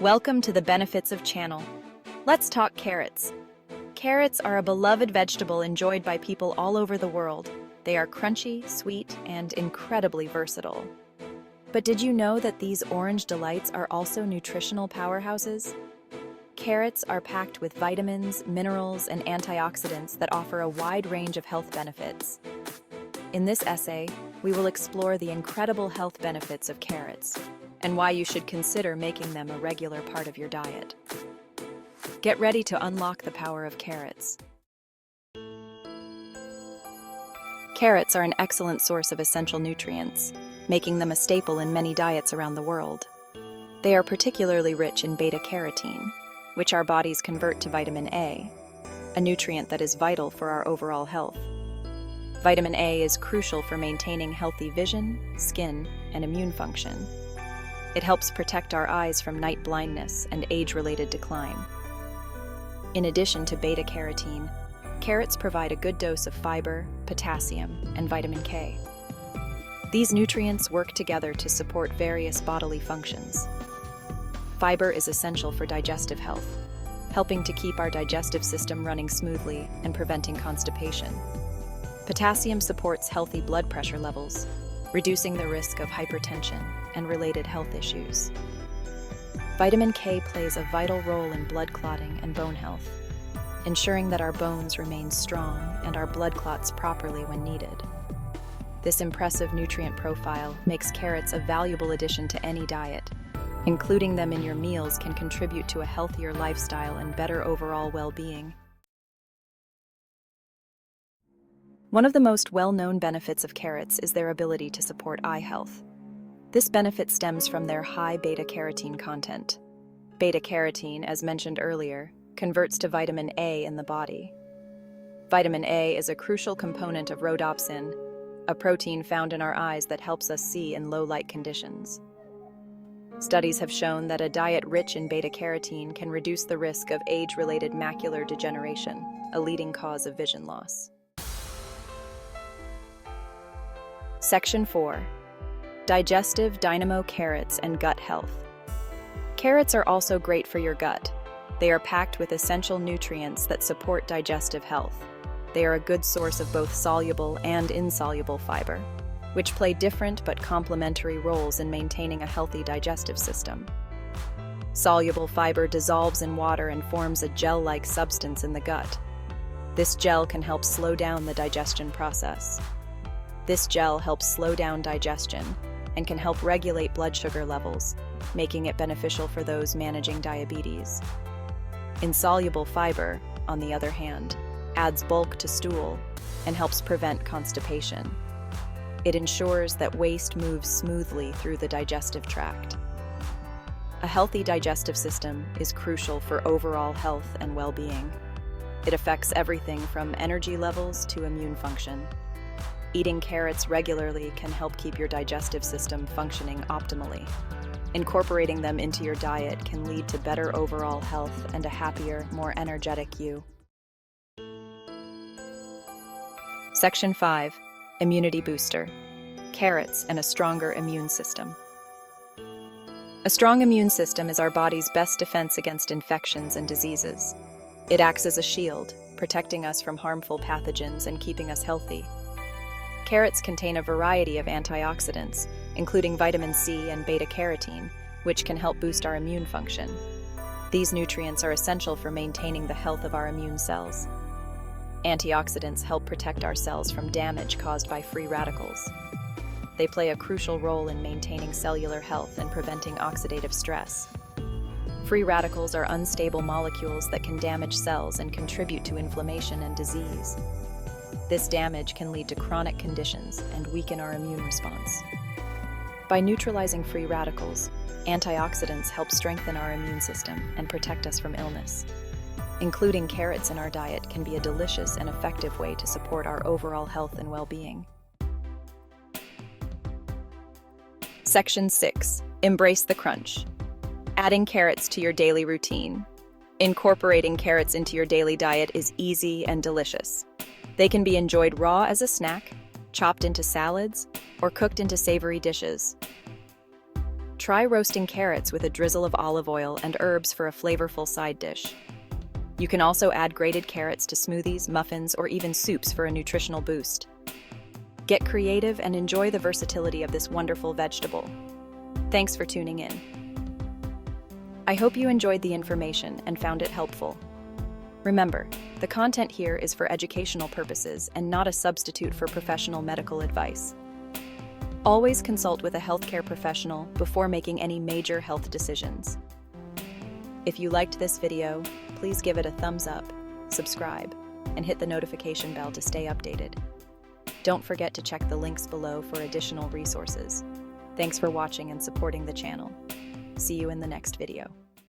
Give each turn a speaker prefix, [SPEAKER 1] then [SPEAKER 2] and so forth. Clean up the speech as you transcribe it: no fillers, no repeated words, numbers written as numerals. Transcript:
[SPEAKER 1] Welcome to the Benefits of Channel. Let's talk carrots. Carrots are a beloved vegetable enjoyed by people all over the world. They are crunchy, sweet, and incredibly versatile. But did you know that these orange delights are also nutritional powerhouses? Carrots are packed with vitamins, minerals, and antioxidants that offer a wide range of health benefits. In this essay, we will explore the incredible health benefits of carrots and why you should consider making them a regular part of your diet. Get ready to unlock the power of carrots. Carrots are an excellent source of essential nutrients, making them a staple in many diets around the world. They are particularly rich in beta-carotene, which our bodies convert to vitamin A, a nutrient that is vital for our overall health. Vitamin A is crucial for maintaining healthy vision, skin, and immune function. It helps protect our eyes from night blindness and age-related decline. In addition to beta-carotene, carrots provide a good dose of fiber, potassium, and vitamin K. These nutrients work together to support various bodily functions. Fiber is essential for digestive health, helping to keep our digestive system running smoothly and preventing constipation. Potassium supports healthy blood pressure levels, reducing the risk of hypertension and related health issues. Vitamin K plays a vital role in blood clotting and bone health, ensuring that our bones remain strong and our blood clots properly when needed. This impressive nutrient profile makes carrots a valuable addition to any diet. Including them in your meals can contribute to a healthier lifestyle and better overall well-being. One of the most well-known benefits of carrots is their ability to support eye health. This benefit stems from their high beta-carotene content. Beta-carotene, as mentioned earlier, converts to vitamin A in the body. Vitamin A is a crucial component of rhodopsin, a protein found in our eyes that helps us see in low-light conditions. Studies have shown that a diet rich in beta-carotene can reduce the risk of age-related macular degeneration, a leading cause of vision loss. Section 4. Digestive Dynamo Carrots and Gut Health. Carrots are also great for your gut. They are packed with essential nutrients that support digestive health. They are a good source of both soluble and insoluble fiber, which play different but complementary roles in maintaining a healthy digestive system. Soluble fiber dissolves in water and forms a gel-like substance in the gut. This gel can help slow down the digestion process. This gel helps slow down digestion and can help regulate blood sugar levels, making it beneficial for those managing diabetes. Insoluble fiber, on the other hand, adds bulk to stool and helps prevent constipation. It ensures that waste moves smoothly through the digestive tract. A healthy digestive system is crucial for overall health and well-being. It affects everything from energy levels to immune function. Eating carrots regularly can help keep your digestive system functioning optimally. Incorporating them into your diet can lead to better overall health and a happier, more energetic you. Section 5. Immunity Booster. Carrots and a stronger immune system. A strong immune system is our body's best defense against infections and diseases. It acts as a shield, protecting us from harmful pathogens and keeping us healthy. Carrots contain a variety of antioxidants, including vitamin C and beta-carotene, which can help boost our immune function. These nutrients are essential for maintaining the health of our immune cells. Antioxidants help protect our cells from damage caused by free radicals. They play a crucial role in maintaining cellular health and preventing oxidative stress. Free radicals are unstable molecules that can damage cells and contribute to inflammation and disease. This damage can lead to chronic conditions and weaken our immune response. By neutralizing free radicals, antioxidants help strengthen our immune system and protect us from illness. Including carrots in our diet can be a delicious and effective way to support our overall health and well-being. Section 6. Embrace the crunch. Adding carrots to your daily routine. Incorporating carrots into your daily diet is easy and delicious. They can be enjoyed raw as a snack, chopped into salads, or cooked into savory dishes. Try roasting carrots with a drizzle of olive oil and herbs for a flavorful side dish. You can also add grated carrots to smoothies, muffins, or even soups for a nutritional boost. Get creative and enjoy the versatility of this wonderful vegetable. Thanks for tuning in. I hope you enjoyed the information and found it helpful. Remember, the content here is for educational purposes and not a substitute for professional medical advice. Always consult with a healthcare professional before making any major health decisions. If you liked this video, please give it a thumbs up, subscribe, and hit the notification bell to stay updated. Don't forget to check the links below for additional resources. Thanks for watching and supporting the channel. See you in the next video.